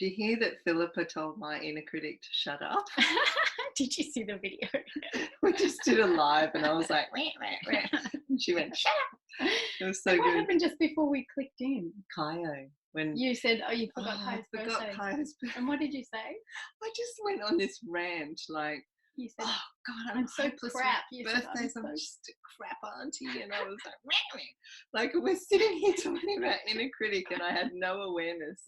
you hear that Philippa told my inner critic to shut up? Did you see the video? We just did a live and I was like, "Wah, wah, wah." And she went, shut up. It was so And what good. happened just before we clicked in? Kaio. When You said, oh, you forgot I Kaio's forgot birthday. Kaio's birthday. And what did you say? I just went on this rant like, You said, oh God, I'm so hopeless with crap. You said, birthdays. I'm I'm so just a crap auntie. And I was like, "Wah, wah." Like we're sitting here talking about inner critic and I had no awareness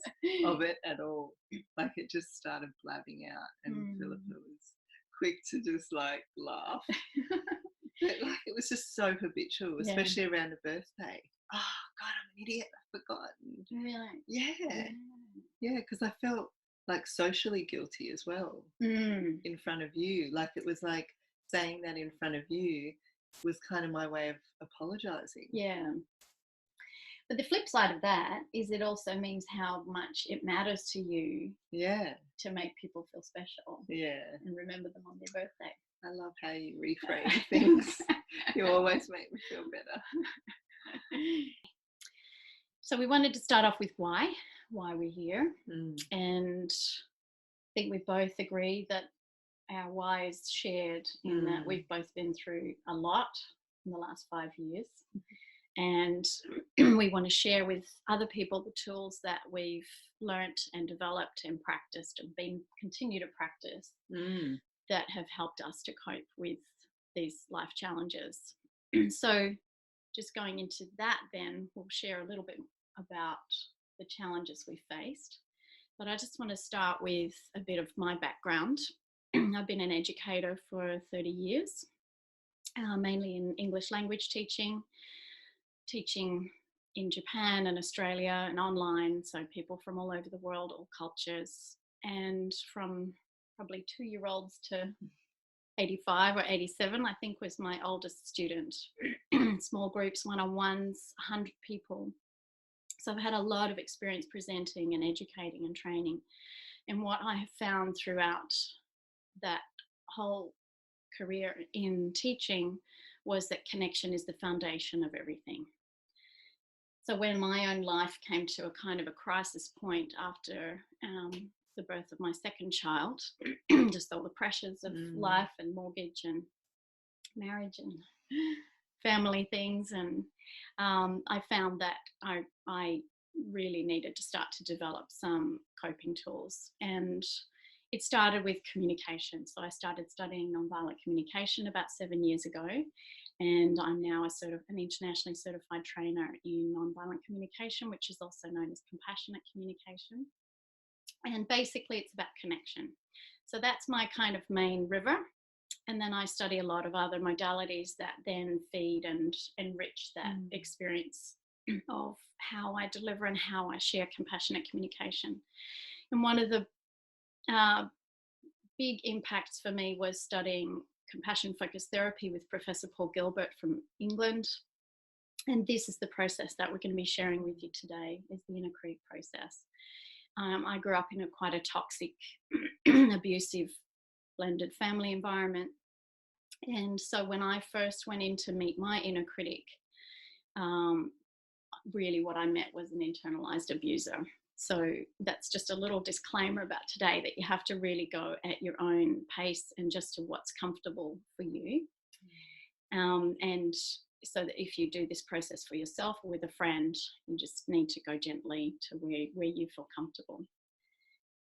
of it at all. Like it just started blabbing out and Philippa was quick to just like laugh. But like it was just so habitual, especially around a birthday. Oh God, I'm an idiot. I forgot. Really? Yeah, because I felt like socially guilty as well in front of you. Like it was like saying that in front of you was kind of my way of apologizing. Yeah. But the flip side of that is it also means how much it matters to you to make people feel special. Yeah. And remember them on their birthday. I love how you reframe things. You always make me feel better. So we wanted to start off with why we're here. And I think we both agree that our why is shared in that we've both been through a lot in the last 5 years. And we want to share with other people the tools that we've learnt and developed and practiced and continue to practice that have helped us to cope with these life challenges. So just going into that, then we'll share a little bit about the challenges we faced. But I just want to start with a bit of my background. I've been an educator for 30 years, mainly in English language teaching in Japan and Australia and online, so people from all over the world, all cultures, and from probably 2-year-olds to 85 or 87, I think was my oldest student. Small groups, one-on-ones, 100 people. So I've had a lot of experience presenting and educating and training. And what I have found throughout that whole career in teaching was that connection is the foundation of everything. So when my own life came to a kind of a crisis point after the birth of my second child, just all the pressures of life and mortgage and marriage and family things, and I found that I really needed to start to develop some coping tools. And it started with communication. So I started studying nonviolent communication about 7 years ago, and I'm now an internationally certified trainer in nonviolent communication, which is also known as compassionate communication. And basically it's about connection. So that's my kind of main river. And then I study a lot of other modalities that then feed and enrich that experience of how I deliver and how I share compassionate communication. And one of the big impacts for me was studying compassion-focused therapy with Professor Paul Gilbert from England. And this is the process that we're going to be sharing with you today, is the inner critic process. I grew up in quite a toxic, abusive, blended family environment. And so when I first went in to meet my inner critic, really what I met was an internalized abuser. So that's just a little disclaimer about today, that you have to really go at your own pace and just to what's comfortable for you. And so that if you do this process for yourself or with a friend, you just need to go gently to where you feel comfortable.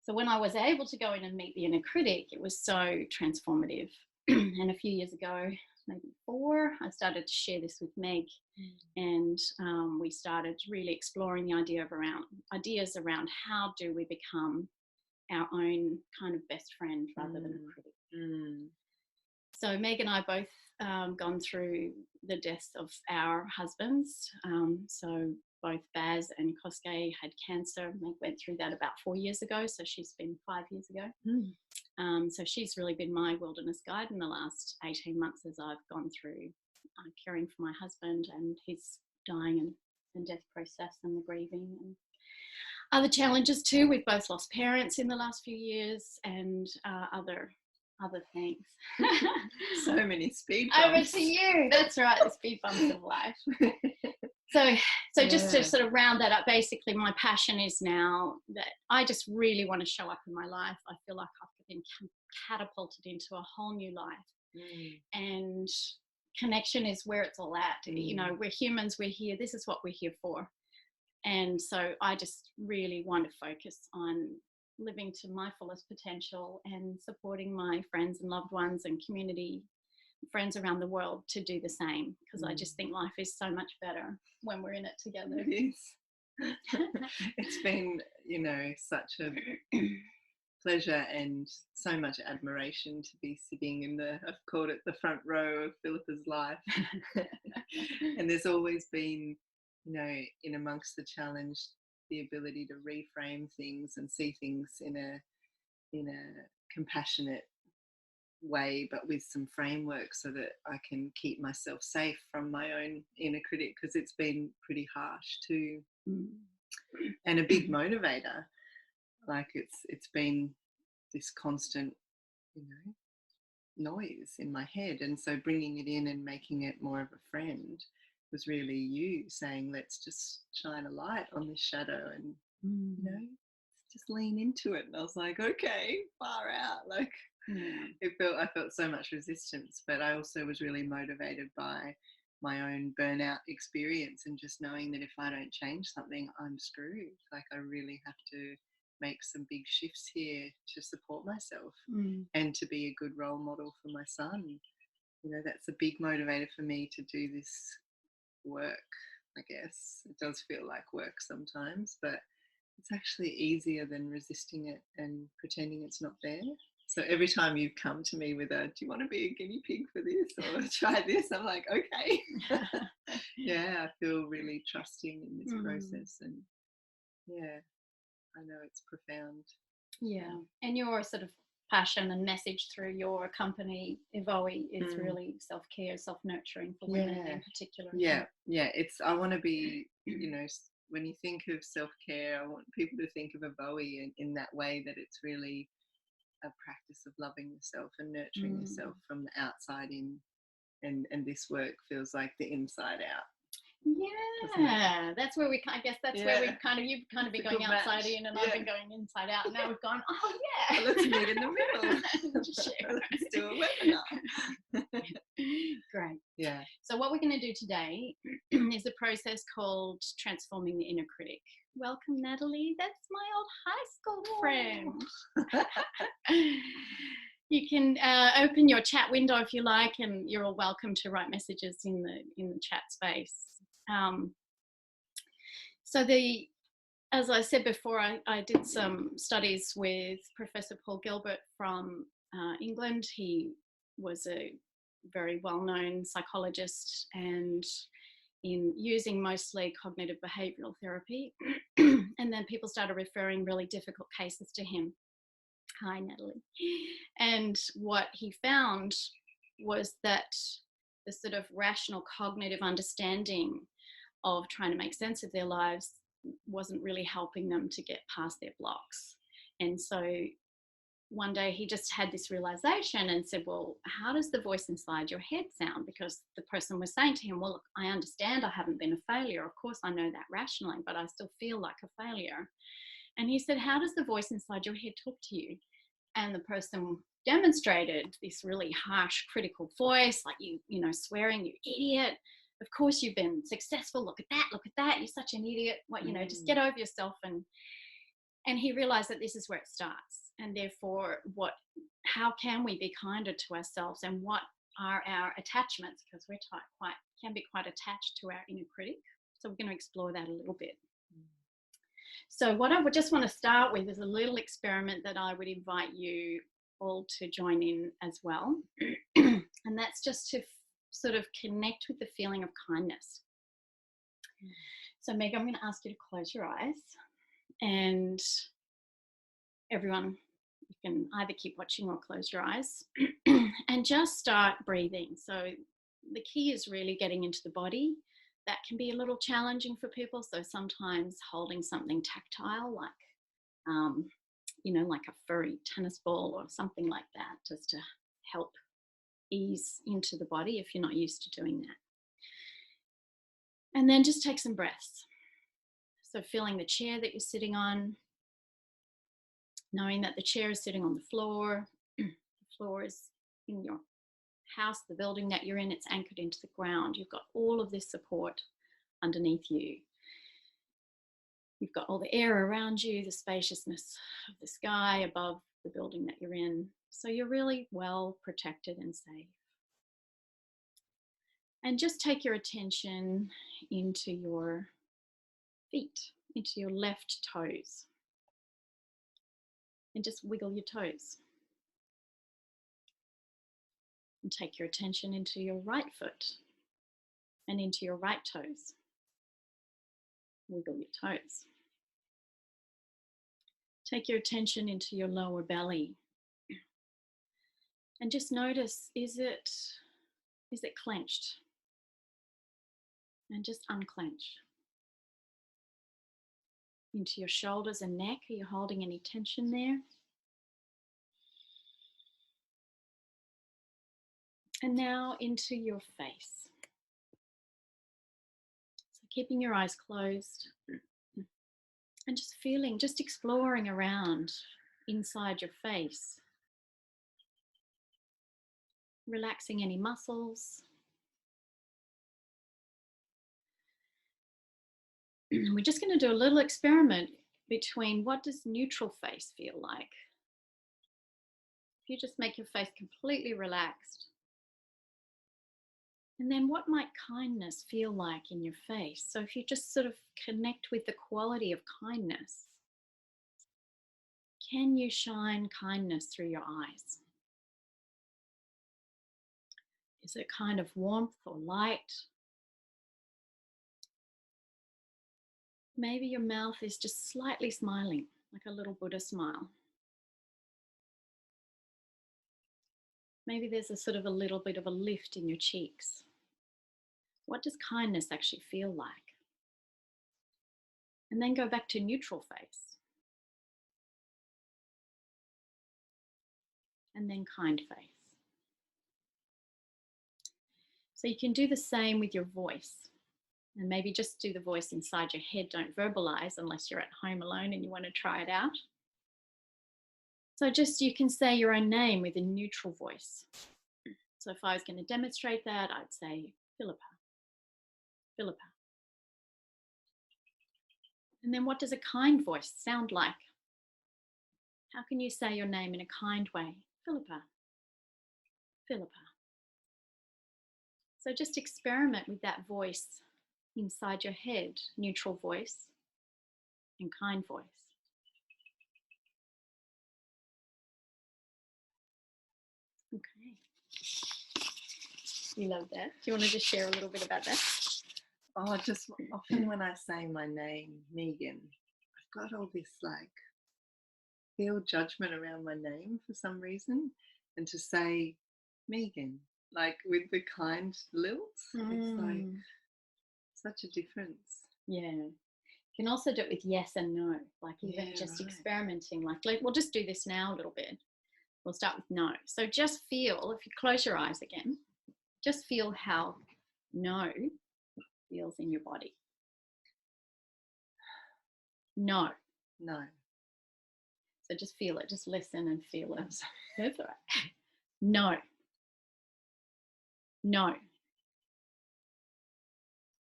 So when I was able to go in and meet the inner critic, it was so transformative. And a few years ago, maybe 4, I started to share this with Meg, and we started really exploring the ideas around how do we become our own kind of best friend rather than a critic. So Meg and I both gone through the deaths of our husbands. So both Baz and Kosuke had cancer. Meg went through that about 4 years ago, so she's been 5 years ago. So she's really been my wilderness guide in the last 18 months as I've gone through caring for my husband and his dying and death process and the grieving and other challenges too. We've both lost parents in the last few years and other things. So many speed bumps. Over to you. That's right, the speed bumps of life. So just to Yeah. sort of round that up, basically my passion is now that I just really want to show up in my life. I feel like I've been catapulted into a whole new life, and connection is where it's all at. You know, we're humans, we're here, this is what we're here for. And so I just really want to focus on living to my fullest potential and supporting my friends and loved ones and community friends around the world to do the same, because I just think life is so much better when we're in it together. It is. It's been, you know, such a pleasure and so much admiration to be sitting in the, I've called it the front row of Philippa's life. And there's always been, you know, in amongst the challenge, the ability to reframe things and see things in a compassionate way, but with some framework, so that I can keep myself safe from my own inner critic, because it's been pretty harsh too, and a big motivator. Like it's been this constant, you know, noise in my head, and so bringing it in and making it more of a friend was really you saying, let's just shine a light on this shadow and you know, just lean into it. And I was like, okay, far out. Like I felt so much resistance, but I also was really motivated by my own burnout experience, and just knowing that if I don't change something, I'm screwed. Like I really have to make some big shifts here to support myself and to be a good role model for my son. You know, that's a big motivator for me to do this work. I guess it does feel like work sometimes, but it's actually easier than resisting it and pretending it's not there. So every time you come to me with a, do you want to be a guinea pig for this or try this? I'm like, okay. Yeah, I feel really trusting in this process. And yeah, I know it's profound. Yeah. And your sort of passion and message through your company, Evoe, is really self-care, self-nurturing for women in particular. Yeah. I want to be, you know, when you think of self-care, I want people to think of Evoe in that way, that it's really a practice of loving yourself and nurturing yourself from the outside in, and this work feels like the inside out. Yeah, that's where we, I guess that's where we kind of, you've kind of been going outside in, and I've been going inside out. And now we've gone, oh yeah, let's meet in the middle. Let's do a webinar. Great. Yeah. So what we're going to do today is a process called Transforming the Inner Critic. Welcome, Natalie. That's my old high school friend. You can open your chat window if you like, and you're all welcome to write messages in the chat space. As I said before, I did some studies with Professor Paul Gilbert from England. He was a very well-known psychologist, and in using mostly cognitive behavioural therapy. And then people started referring really difficult cases to him. Hi, Natalie. And what he found was that the sort of rational cognitive understanding of trying to make sense of their lives wasn't really helping them to get past their blocks. And so one day he just had this realization and said, well, how does the voice inside your head sound? Because the person was saying to him, well, look, I understand I haven't been a failure. Of course, I know that rationally, but I still feel like a failure. And he said, how does the voice inside your head talk to you? And the person demonstrated this really harsh, critical voice, like you know, swearing, you idiot. Of course you've been successful. Look at that. You're such an idiot. What, you know, just get over yourself. And he realized that this is where it starts. And therefore, how can we be kinder to ourselves, and what are our attachments? Because we're can be quite attached to our inner critic. So we're going to explore that a little bit. So what I would just want to start with is a little experiment that I would invite you all to join in as well. And that's just to sort of connect with the feeling of kindness. So Meg, I'm going to ask you to close your eyes, and everyone, you can either keep watching or close your eyes and just start breathing. So the key is really getting into the body. That can be a little challenging for people. So sometimes holding something tactile, like, you know, like a furry tennis ball or something like that, just to help ease into the body if you're not used to doing that. And then just take some breaths. So feeling the chair that you're sitting on, knowing that the chair is sitting on the floor. The floor is in your house, the building that you're in, it's anchored into the ground. You've got all of this support underneath you. You've got all the air around you, the spaciousness of the sky above the building that you're in. So you're really well protected and safe. And just take your attention into your feet, into your left toes. And just wiggle your toes. And take your attention into your right foot and into your right toes. Wiggle your toes. Take your attention into your lower belly. And just notice, is it clenched? And just unclench. Into your shoulders and neck, are you holding any tension there? And now into your face. So keeping your eyes closed and just feeling, just exploring around inside your face. Relaxing any muscles. We're just going to do a little experiment between what does neutral face feel like. If you just make your face completely relaxed. And then what might kindness feel like in your face? So if you just sort of connect with the quality of kindness, can you shine kindness through your eyes? Is it kind of warmth or light? Maybe your mouth is just slightly smiling, like a little Buddha smile. Maybe there's a sort of a little bit of a lift in your cheeks. What does kindness actually feel like? And then go back to neutral face. And then kind face. So you can do the same with your voice. And maybe just do the voice inside your head. Don't verbalize unless you're at home alone and you want to try it out. So just you can say your own name with a neutral voice. So if I was going to demonstrate that, I'd say Philippa. Philippa. And then what does a kind voice sound like? How can you say your name in a kind way? Philippa. Philippa. So just experiment with that voice inside your head, neutral voice and kind voice. Okay. You love that. Do you want to just share a little bit about that? Oh, just often when I say my name, Megan, I've got all this like feel judgment around my name for some reason, and to say Megan, like with the kind lilt, it's like such a difference. Yeah. You can also do it with yes and no, like even just experimenting, like we'll just do this now a little bit. We'll start with no. So just feel, if you close your eyes again, just feel how no feels in your body. No. No. So just feel it, just listen and feel it. That's all right. No. No.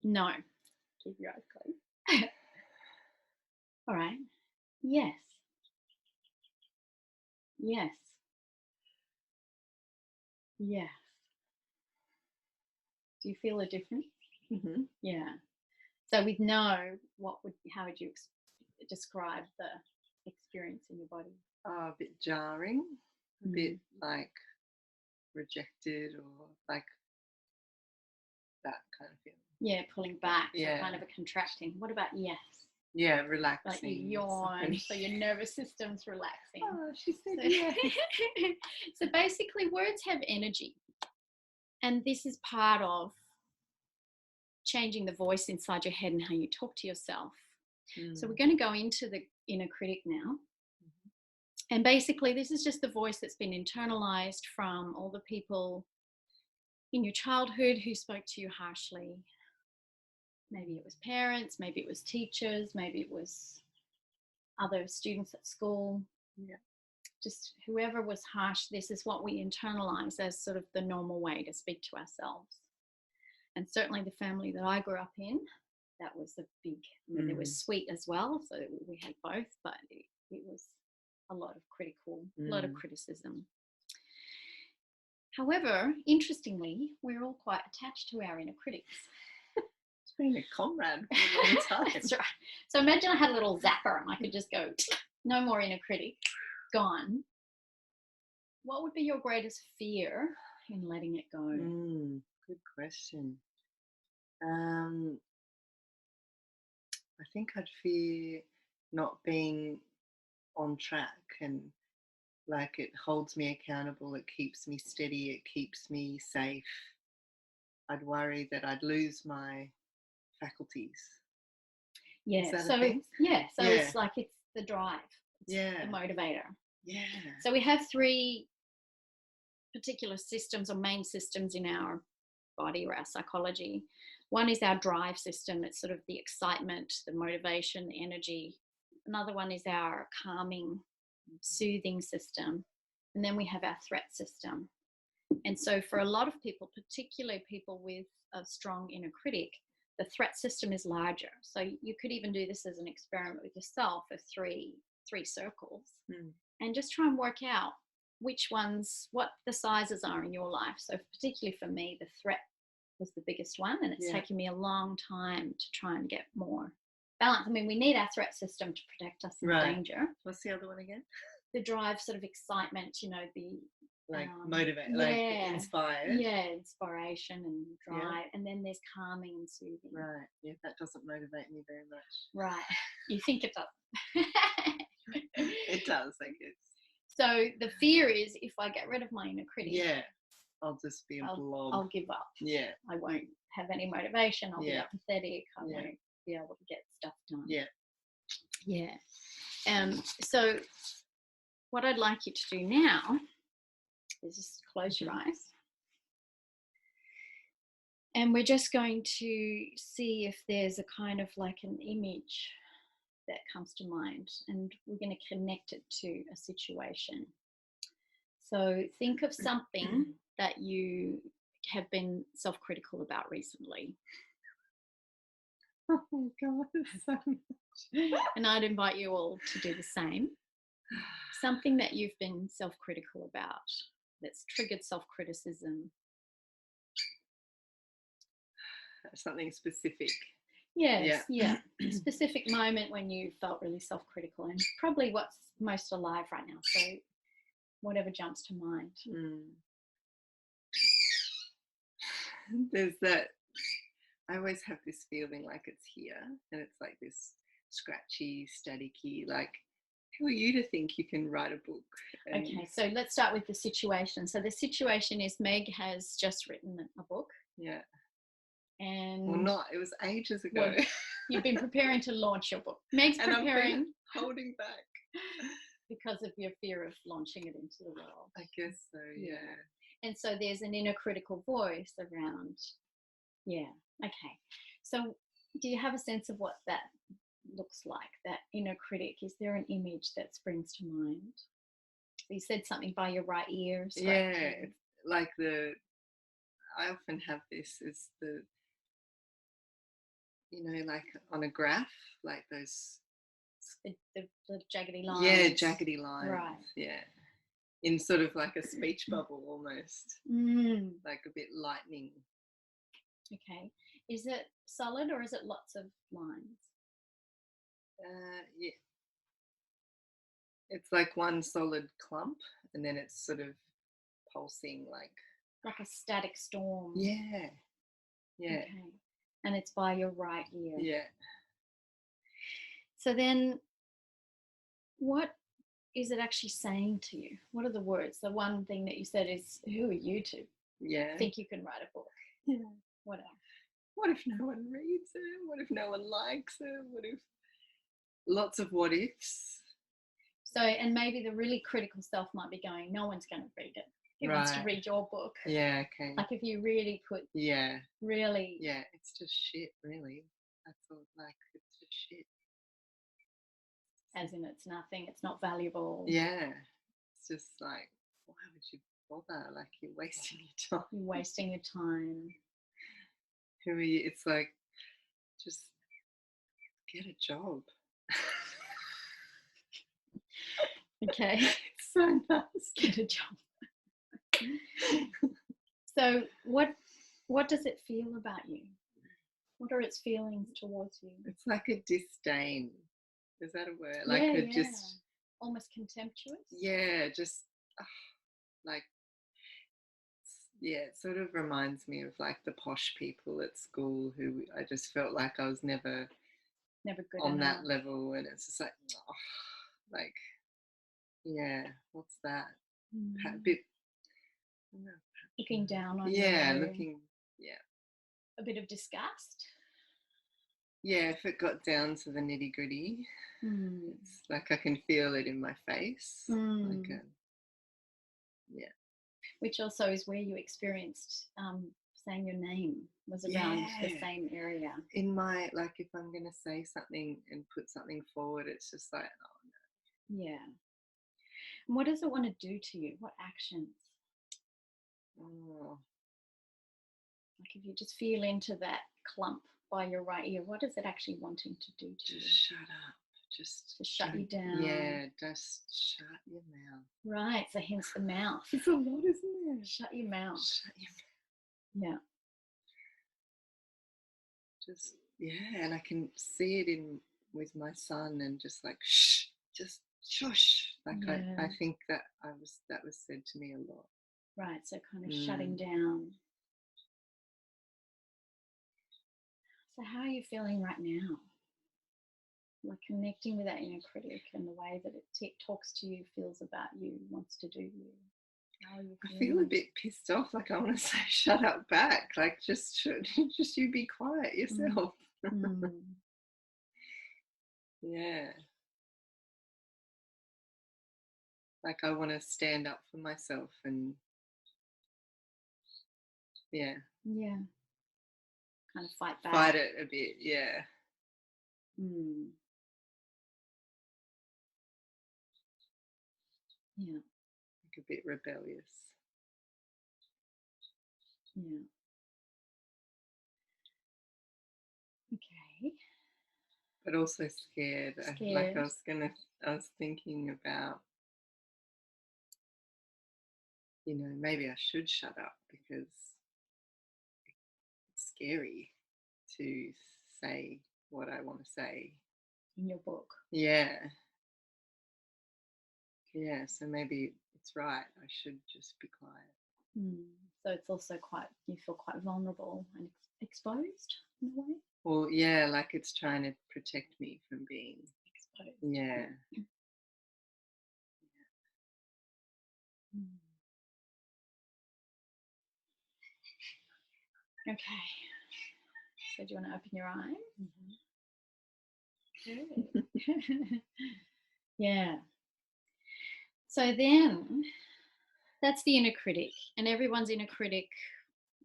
No. Keep your eyes closed. All right. Yes. Yes. Yes. Do you feel a difference? Mm-hmm. Yeah. So with no, how would you describe the experience in your body? Oh, a bit jarring, a bit like rejected, or like that kind of feeling. Yeah, pulling back, so kind of a contracting. What about yes? Yeah, relaxing. Like you yawn, so your nervous system's relaxing. Oh, she said yes. So basically words have energy. And this is part of changing the voice inside your head and how you talk to yourself. So we're going to go into the inner critic now. And basically this is just the voice that's been internalized from all the people in your childhood who spoke to you harshly, Maybe it was parents, maybe it was teachers, maybe it was other students at school. Yeah. Just whoever was harsh, this is what we internalize as sort of the normal way to speak to ourselves. And certainly the family that I grew up in, that was a big, I mean, there was sweet as well, so we had both, but it was a lot of a lot of criticism. However, interestingly, we're all quite attached to our inner critics. It's been a comrade for a long time. That's right. So imagine I had a little zapper and I could just go, no more inner critic, gone. What would be your greatest fear in letting it go? Good question. I think I'd fear not being on track, and like it holds me accountable, it keeps me steady, it keeps me safe. I'd worry that I'd lose my faculties. Yeah. Is that so a thing? so it's like it's the drive. It's the motivator. Yeah. So we have 3 particular systems or main systems in our body or our psychology. One is our drive system. It's sort of the excitement, the motivation, the energy. Another one is our calming, soothing system. And then we have our threat system. And so for a lot of people, particularly people with a strong inner critic, the threat system is larger. So you could even do this as an experiment with yourself of three circles and just try and work out which ones, what the sizes are in your life. So particularly for me, the threat was the biggest one, and it's taken me a long time to try and get more balance. I mean, we need our threat system to protect us from danger. What's the other one again? The drive, sort of excitement, you know, the like motivate, like inspired. Yeah, inspiration and drive. And then there's calming and soothing. Right. Yeah, that doesn't motivate me very much. Right. You think it does. It does, I guess. So the fear is if I get rid of my inner critic, I'll just be a blob. I'll give up. Yeah. I won't have any motivation. I'll be apathetic. I won't be able to get stuff done. Yeah. Yeah. So what I'd like you to do now is just close your eyes. And we're just going to see if there's a kind of like an image that comes to mind, and we're going to connect it to a situation. So think of something that you have been self-critical about recently. Oh my God, there's so much. And I'd invite you all to do the same. Something that you've been self-critical about that's triggered self-criticism. Something specific. Yes, yeah. A specific moment when you felt really self-critical, and probably what's most alive right now. So whatever jumps to mind. There's that, I always have this feeling like it's here, and it's like this scratchy, staticky, like, who are you to think you can write a book? And okay, so let's start with the situation. So the situation is Meg has just written a book. Yeah. And well, not, it was ages ago. Well, you've been preparing to launch your book. Meg's and preparing. I've been holding back. Because of your fear of launching it into the world. I guess so, yeah. And so there's an inner critical voice around. Yeah, okay. So do you have a sense of what that looks like, that inner critic? Is there an image that springs to mind? You said something by your right ear. Yeah, it's like I often have this as the, you know, like on a graph, like those the jaggedy lines. Yeah, jaggedy lines. Right. Yeah. In sort of like a speech bubble almost. Like a bit lightning. Okay. Is it solid or is it lots of lines? Yeah. It's like one solid clump, and then it's sort of pulsing like a static storm. Yeah. Yeah. Okay. And it's by your right ear. Yeah. So then what is it actually saying to you? What are the words? The one thing that you said is, who are you to think you can write a book? Yeah. What else? What if no one reads it? What if no one likes it? What if lots of what ifs? So, and maybe the really critical self might be going, no one's going to read it. Who wants to read your book? Yeah, okay. Like if you really put really... Yeah, it's just shit, really. I thought, like, it's just shit. As in, it's nothing, it's not valuable. Yeah. It's just like, why would you bother? Like, you're wasting your time. You're wasting your time. Who are you? It's like, just get a job. Okay. It's so nice. Get a job. So what does it feel about you? What are its feelings towards you? It's like a disdain. Is that a word? Like just almost contemptuous. Yeah, just like, yeah, it sort of reminds me of like the posh people at school who I just felt like I was never good on enough. that level, and it's just like, like, yeah, what's that? A bit, I don't know, looking down on yeah, you. looking, yeah, a bit of disgust. Yeah, if it got down to the nitty gritty, it's like I can feel it in my face. Like yeah. Which also is where you experienced saying your name was around the same area. In my, like, if I'm going to say something and put something forward, it's just like, oh no. Yeah. And what does it want to do to you? What actions? Oh. Like if you just feel into that clump by your right ear, what is it actually wanting to do to you? Just shut up. Just shut you down. Yeah, just shut your mouth. Right, so hence the mouth. It's a lot, isn't it? Shut your mouth. Shut your mouth. Yeah. Just, yeah, and I can see it with my son, and just like, shh, just shush. Like I think that was said to me a lot. Right, so kind of shutting down. So how are you feeling right now? Like connecting with that inner critic and the way that it talks to you, feels about you, wants to do you. How are you feeling? I feel a bit pissed off. Like I want to say, shut up back. Like just you be quiet yourself. Yeah. Like I want to stand up for myself and yeah. Yeah. Kind of fight back. Fight it a bit, yeah. Yeah. Like a bit rebellious. Yeah. Okay. But also scared. Like I was thinking about, maybe I should shut up because it's scary to say what I want to say. In your book. Yeah. Yeah, so maybe it's right. I should just be quiet. So it's also you feel quite vulnerable and exposed in a way? Well, yeah, like it's trying to protect me from being exposed. Yeah. Okay. So do you want to open your eyes? Good. Yeah. So then that's the inner critic, and everyone's inner critic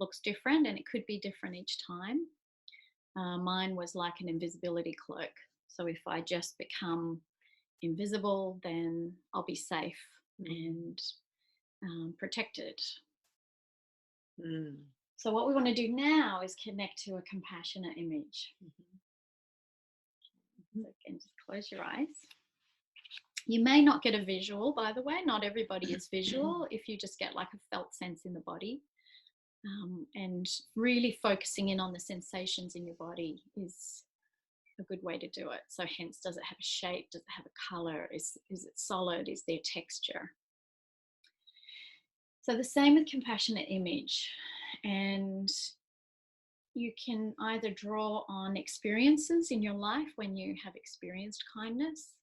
looks different, and it could be different each time. Mine was like an invisibility cloak. So if I just become invisible, then I'll be safe and protected. So what we want to do now is connect to a compassionate image. So again, just close your eyes. You may not get a visual, by the way. Not everybody is visual. If you just get like a felt sense in the body, and really focusing in on the sensations in your body is a good way to do it. So hence, does it have a shape? Does it have a color? Is it solid? Is there texture? So the same with compassionate image. And you can either draw on experiences in your life when you have experienced kindness.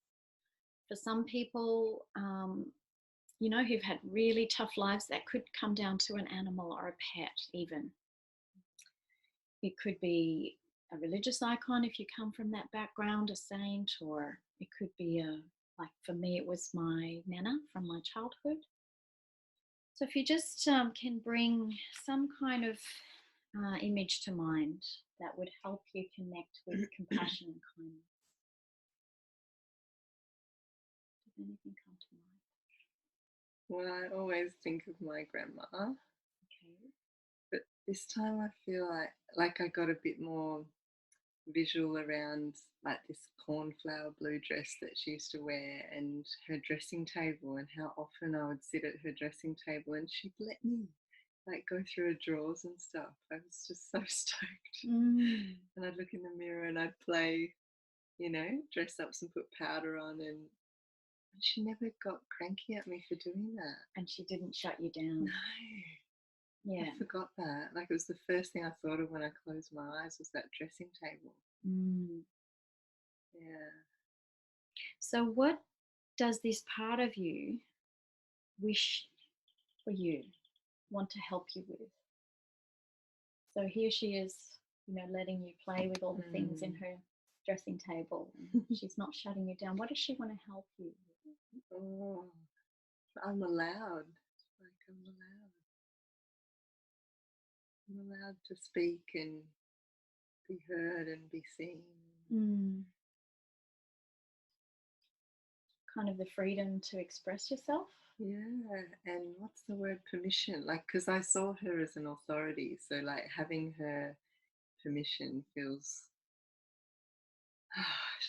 For some people, who've had really tough lives, that could come down to an animal or a pet even. It could be a religious icon if you come from that background, a saint, or it could be like for me, it was my nana from my childhood. So if you just can bring some kind of image to mind that would help you connect with compassion and kindness? Does anything come to mind? Well, I always think of my grandma, Okay. but this time I feel like I got a bit more visual around like this cornflower blue dress that she used to wear and her dressing table and how often I would sit at her dressing table and she'd let me like go through her drawers and stuff. I was just so stoked. And I'd look in the mirror and I'd play, dress ups and put powder on, and she never got cranky at me for doing that. And she didn't shut you down. No. Yeah. I forgot that. Like, it was the first thing I thought of when I closed my eyes was that dressing table. Yeah. So what does this part of you wish for you, want to help you with? So here she is, letting you play with all the things in her dressing table. And she's not shutting you down. What does she want to help you with? Oh, I'm allowed. Like, I'm allowed to speak and be heard and be seen. Kind of the freedom to express yourself. Yeah, and what's the word, permission? Like, because I saw her as an authority, so like having her permission feels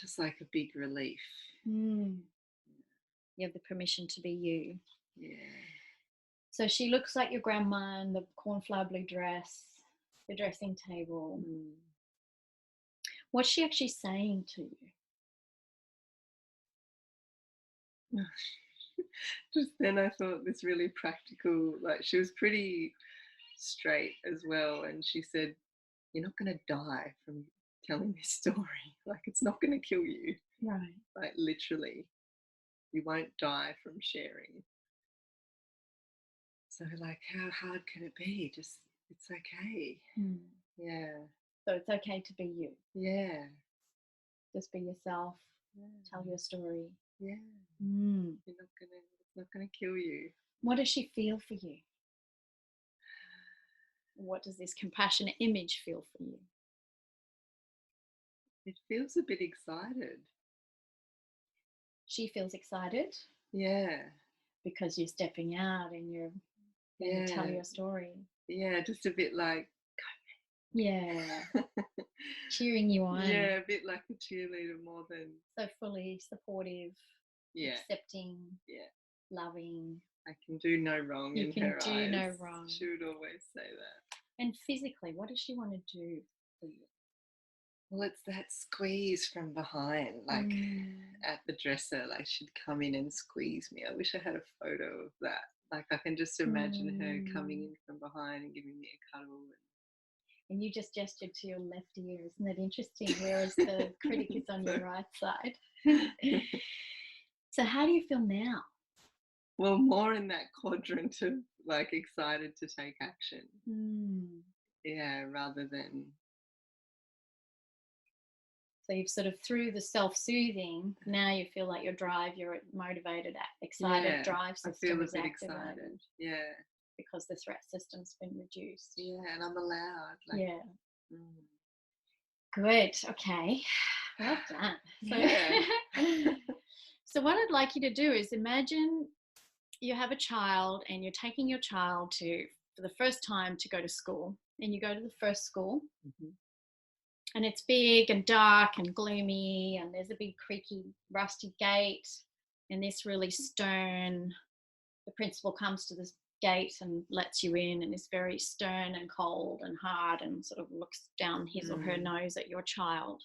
just like a big relief. You have the permission to be you. Yeah. So she looks like your grandma in the cornflower blue dress, the dressing table. What's she actually saying to you? Just then I thought this really practical, like she was pretty straight as well, and she said, "You're not going to die from telling this story. Like, it's not going to kill you. Right. Like, literally, you won't die from sharing." So, like, how hard can it be? Just, it's okay. Yeah. So it's okay to be you. Yeah. Just be yourself. Yeah. Tell your story. Yeah. It's not gonna kill you. What does she feel for you? What does this compassionate image feel for you? It feels a bit excited. She feels excited? Yeah. Because you're stepping out and you're going to tell your story. Yeah, just a bit like, yeah. Cheering you on. Yeah, a bit like a cheerleader more than... So fully supportive, accepting, loving. I can do no wrong in her eyes. You can do no wrong. She would always say that. And physically, what does she want to do for you? Well, it's that squeeze from behind, like at the dresser, like she'd come in and squeeze me. I wish I had a photo of that. Like, I can just imagine her coming in from behind and giving me a cuddle. And you just gestured to your left ear. Isn't that interesting? Whereas the critic is on your right side. So how do you feel now? Well, more in that quadrant of like excited to take action. Yeah, rather than... So you've sort of, through the self-soothing, now you feel like your drive, your motivated, excited drive system I feel a is bit activated. Excited. Yeah. Because the threat system's been reduced. Yeah, and I'm allowed. Like, yeah. Good. Okay. Well done. So, yeah. So what I'd like you to do is imagine you have a child and you're taking your child for the first time to go to school, and you go to the first school. And it's big and dark and gloomy, and there's a big creaky rusty gate, and this really stern, the principal comes to this gate and lets you in and is very stern and cold and hard and sort of looks down his or her nose at your child.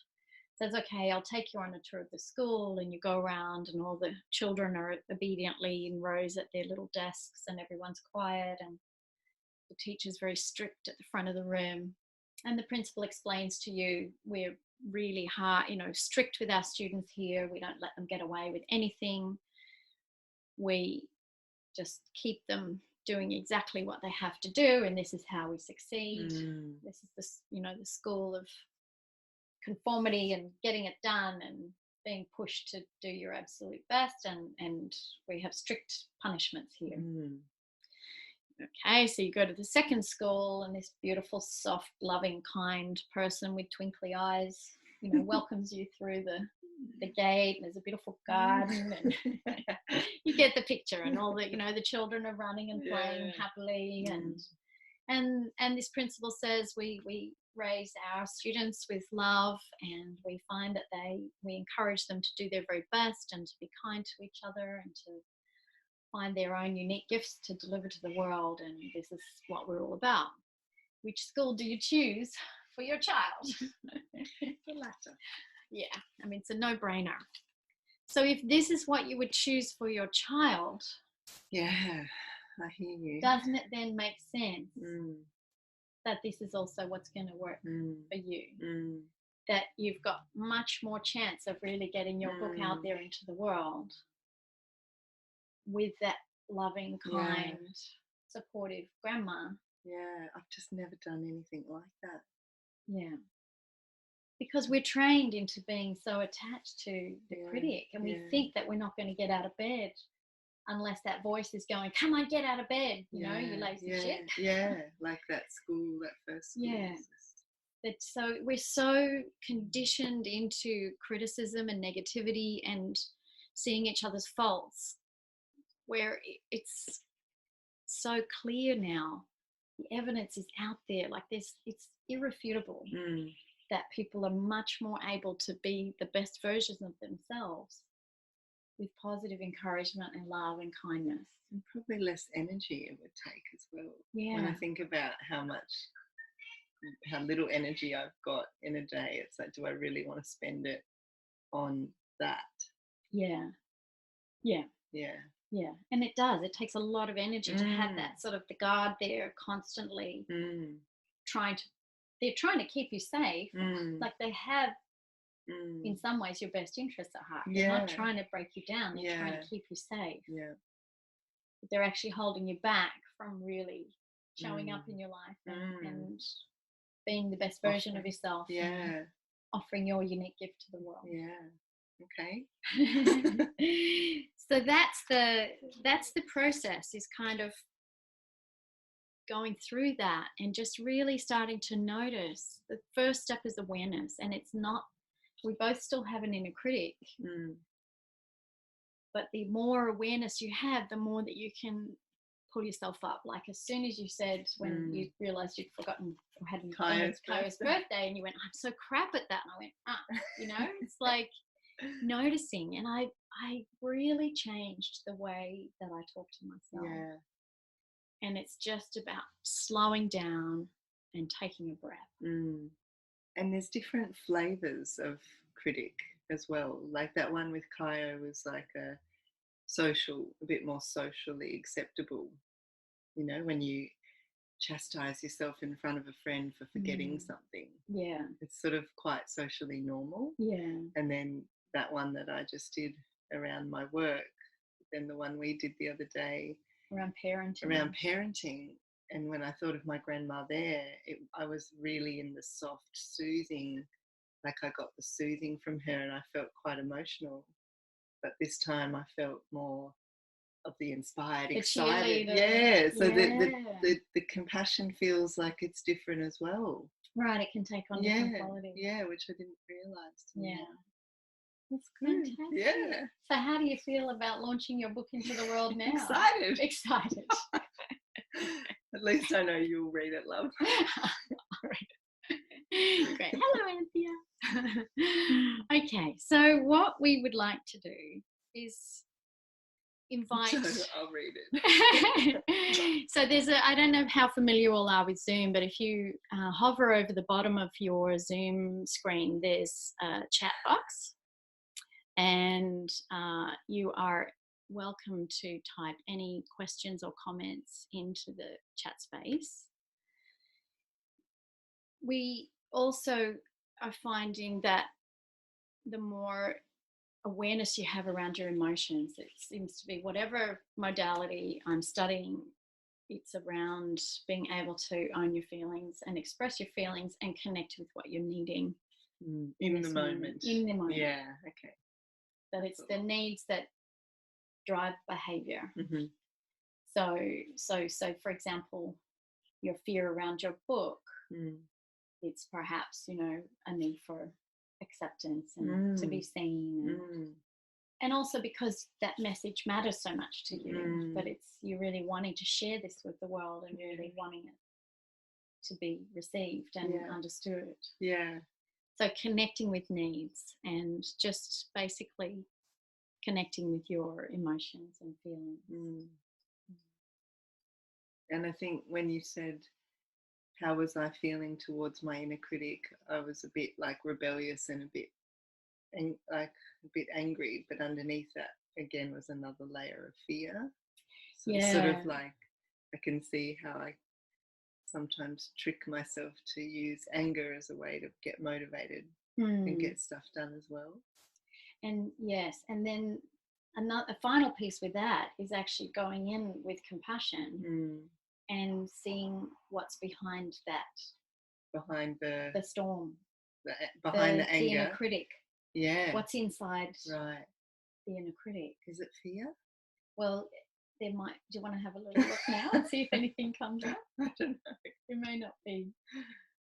Says, okay, I'll take you on a tour of the school, and you go around and all the children are obediently in rows at their little desks and everyone's quiet, and the teacher's very strict at the front of the room. And the principal explains to you, we're really hard, strict with our students here. We don't let them get away with anything. We just keep them doing exactly what they have to do, and this is how we succeed. This is the school of conformity and getting it done and being pushed to do your absolute best, and we have strict punishments here. Okay, so you go to the second school, and this beautiful, soft, loving, kind person with twinkly eyes, welcomes you through the gate. There's a beautiful garden, and you get the picture. And all the children are running and playing happily, and this principal says we raise our students with love, and we find that we encourage them to do their very best and to be kind to each other and to find their own unique gifts to deliver to the world, and this is what we're all about. Which school do you choose for your child? The latter. Yeah, I mean, it's a no-brainer. So if this is what you would choose for your child, yeah, I hear you. Doesn't it then make sense that this is also what's going to work for you? That you've got much more chance of really getting your book out there into the world with that loving, kind, supportive grandma. Yeah, I've just never done anything like that. Yeah. Because we're trained into being so attached to the critic, and we think that we're not going to get out of bed unless that voice is going, come on, get out of bed, you lazy shit. Yeah, like that first school. Yeah. So we're so conditioned into criticism and negativity and seeing each other's faults, where it's so clear now. The evidence is out there. Like it's irrefutable that people are much more able to be the best versions of themselves with positive encouragement and love and kindness. And probably less energy it would take as well. Yeah. When I think about how little energy I've got in a day, it's like, do I really want to spend it on that? Yeah. And it does. It takes a lot of energy to have that sort of the guard there constantly they're trying to keep you safe. Like they have in some ways your best interests at heart. They're not trying to break you down. They're trying to keep you safe. Yeah. But they're actually holding you back from really showing up in your life and being the best version of yourself. Yeah. Offering your unique gift to the world. Yeah. Okay. So that's the process, is kind of going through that and just really starting to notice. The first step is awareness, and it's not, we both still have an inner critic, but the more awareness you have, the more that you can pull yourself up. Like as soon as you said, when you realized you'd forgotten or hadn't Kaya's birthday, and you went, I'm so crap at that, and I went, it's like noticing. And I really changed the way that I talk to myself. And it's just about slowing down and taking a breath. And there's different flavors of critic as well. Like that one with Kaya was like a bit more socially acceptable. When you chastise yourself in front of a friend for forgetting something. Yeah. It's sort of quite socially normal. Yeah. And then that one that I just did around my work, then the one we did the other day around parenting. And when I thought of my grandma there, I was really in the soft soothing, like I got the soothing from her, and I felt quite emotional. But this time I felt more of the inspired, excited. Yeah. So the compassion feels like it's different as well. Right. It can take on different qualities. Yeah, which I didn't realise. Yeah. That's good. Fantastic. Yeah. So how do you feel about launching your book into the world now? Excited. At least I know you'll read it, love. I'll read it. Great. Hello, Anthea. Okay, so what we would like to do is invite... I'll read it. So there's I don't know how familiar you all are with Zoom, but if you hover over the bottom of your Zoom screen, there's a chat box. And you are welcome to type any questions or comments into the chat space. We also are finding that the more awareness you have around your emotions, it seems to be whatever modality I'm studying, it's around being able to own your feelings and express your feelings and connect with what you're needing in the moment. In the moment. Yeah, okay. That it's the needs that drive behavior. So for example, your fear around your book, it's perhaps, you know, a need for acceptance and to be seen, and also because that message matters so much to you, but it's you really wanting to share this with the world and really wanting it to be received and understood. Yeah. So connecting with needs and just basically connecting with your emotions and feelings. And I think when you said, how was I feeling towards my inner critic, I was a bit like rebellious and a bit angry, but underneath that again was another layer of fear. So it's sort of like I can see how I sometimes trick myself to use anger as a way to get motivated and get stuff done as well. And yes, and then a final piece with that is actually going in with compassion and seeing what's behind that. Behind the storm. Behind the anger. The inner critic. Yeah. What's inside the inner critic? Is it fear? Well, there might. Do you want to have a little look now and see if anything comes up? I don't know. It may not be.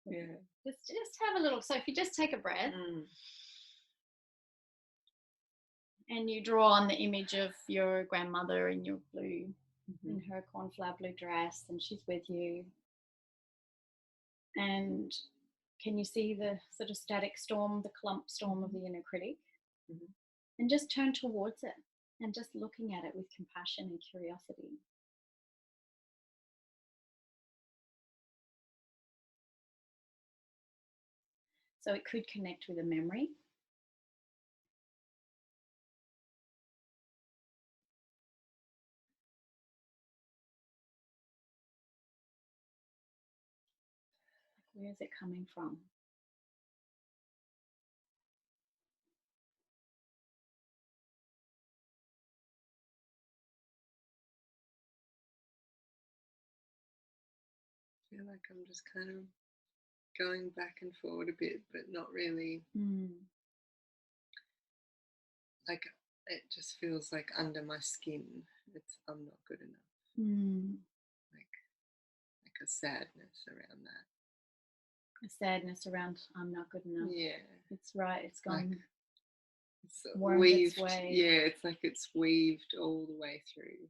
Yeah. Just have a little. So if you just take a breath. And you draw on the image of your grandmother in your blue, in her cornflower blue dress, and she's with you. And can you see the sort of static storm, the clump storm of the inner critic? And just turn towards it and just looking at it with compassion and curiosity. So it could connect with a memory. Where is it coming from? I feel like I'm just kind of going back and forward a bit, but not really. Like it just feels like under my skin, I'm not good enough. Like a sadness around that. A sadness around I'm not good enough. Yeah. It's right. It's gone. Like, it's weaved. Its way. Yeah, it's like it's weaved all the way through.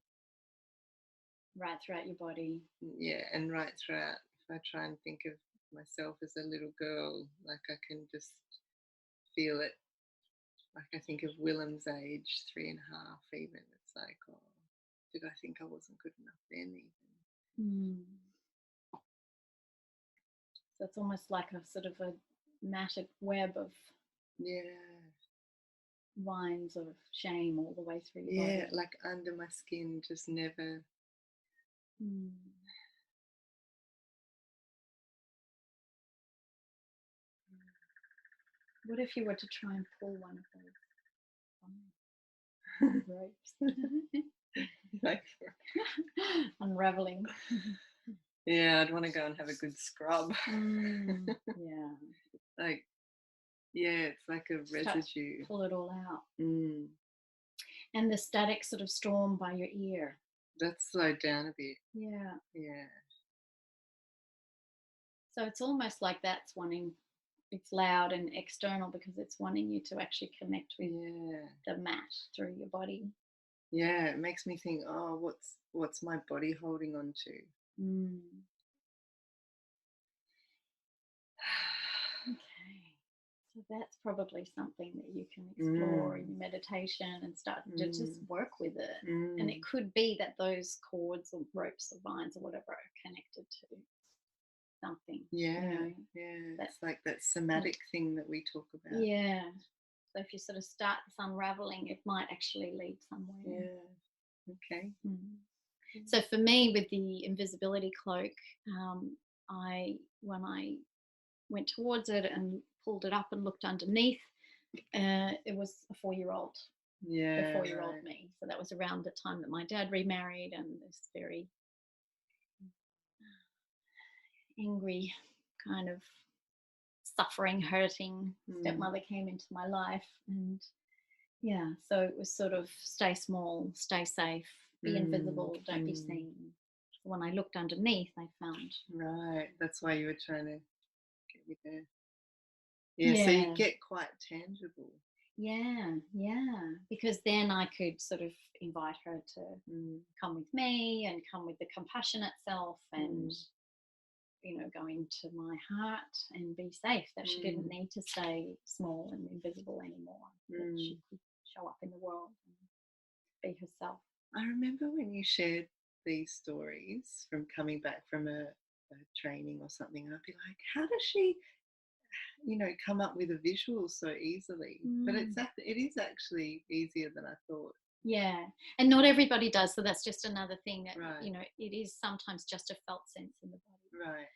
Right throughout your body. Yeah, and right throughout. If I try and think of myself as a little girl, like I can just feel it. Like I think of Willem's age, 3.5 even. It's like, oh, did I think I wasn't good enough then even? So it's almost like a sort of a matted web of vines of shame all the way through your body. Yeah, like under my skin, just never. What if you were to try and pull one of those ropes? Like unraveling. Yeah, I'd want to go and have a good scrub. Yeah. Like, yeah, it's like a residue. Pull it all out. And the static sort of storm by your ear. That's slowed down a bit. Yeah. Yeah. So it's almost like that's wanting, it's loud and external because it's wanting you to actually connect with the mat through your body. Yeah, it makes me think, oh, what's my body holding on to? Okay. So that's probably something that you can explore in your meditation and start to just work with it. And it could be that those cords or ropes or vines or whatever are connected to something. Yeah, you know, it's like that somatic thing that we talk about. Yeah. So if you sort of start this unraveling, it might actually lead somewhere. Yeah. Okay. So for me, with the invisibility cloak, when I went towards it and pulled it up and looked underneath, it was a 4-year-old. Yeah. The 4-year-old me. So that was around the time that my dad remarried, and this very angry, kind of suffering, hurting stepmother came into my life. And so it was sort of stay small, stay safe, be invisible, don't be seen. When I looked underneath, I found. Right. That's why you were trying to get me there. Yeah. So you get quite tangible. Yeah. Because then I could sort of invite her to come with me and come with the compassionate self and, go into my heart and be safe, that she didn't need to stay small and invisible anymore, that she could show up in the world and be herself. I remember when you shared these stories from coming back from a training or something, I'd be like, how does she, come up with a visual so easily? But it is actually easier than I thought. Yeah, and not everybody does, so that's just another thing that, Right. it is sometimes just a felt sense in the body. Right.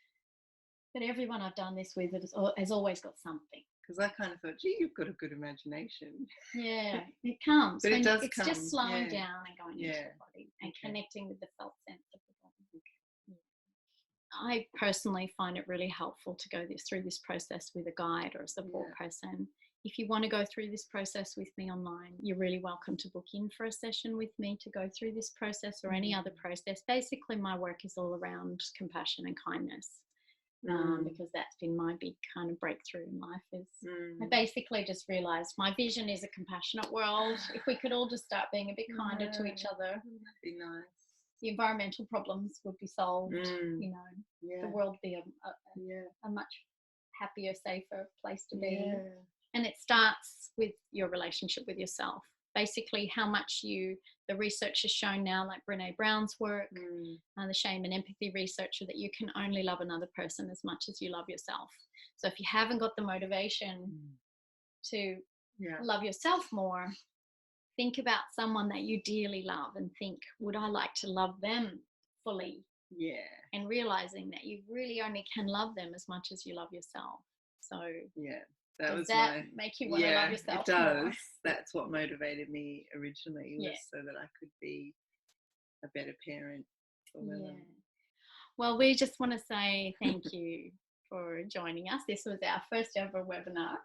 But everyone I've done this with has always got something. Because I kind of thought, gee, you've got a good imagination. Yeah, it comes. But it does it's come. just slowing down and going into the body and connecting with the felt sense of the body. I personally find it really helpful to go through this process with a guide or a support person. If you want to go through this process with me online, you're really welcome to book in for a session with me to go through this process or any other process. Basically, my work is all around compassion and kindness. Because that's been my big kind of breakthrough in life is I basically just realized my vision is a compassionate world. If we could all just start being a bit kinder to each other, that'd be nice. The environmental problems would be solved. The world would be a much happier, safer place to be. And it starts with your relationship with yourself. Basically, how much the research has shown now, like Brene Brown's work, the shame and empathy researcher, that you can only love another person as much as you love yourself. So if you haven't got the motivation to love yourself more, think about someone that you dearly love and think, would I like to love them fully? Yeah. And realizing that you really only can love them as much as you love yourself. So does that make you want to love yourself more? It does. That's what motivated me originally, was so that I could be a better parent for women. Well, we just want to say thank you for joining us. This was our first ever webinar.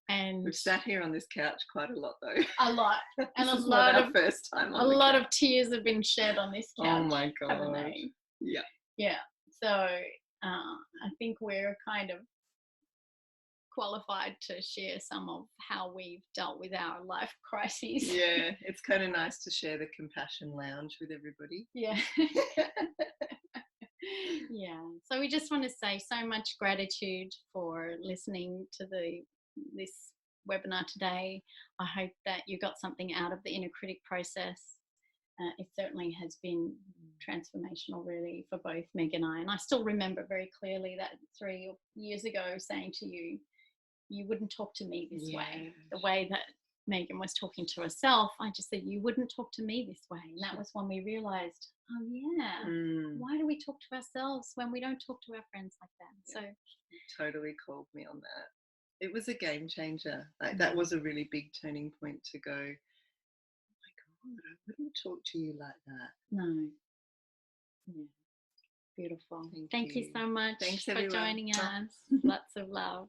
And we've sat here on this couch quite a lot, though. A lot. And a lot of first time. A lot of tears have been shed on this couch. Oh my God. Haven't they? Yeah. Yeah. So I think we're kind of qualified to share some of how we've dealt with our life crises. Yeah, it's kind of nice to share the compassion lounge with everybody. Yeah. Yeah. So we just want to say so much gratitude for listening to this webinar today. I hope that you got something out of the inner critic process. It certainly has been transformational, really, for both Meg and I. And I still remember very clearly that 3 years ago saying to you, you wouldn't talk to me this way. The way that Megan was talking to herself, I just said, you wouldn't talk to me this way. And that was when we realized, oh yeah, why do we talk to ourselves when we don't talk to our friends like that? So you totally called me on that. It was a game changer. Like, that was a really big turning point to go, oh my God, I wouldn't talk to you like that. No. Yeah. Beautiful. Thank you so much. Thanks, for everyone. joining us. Lots of love.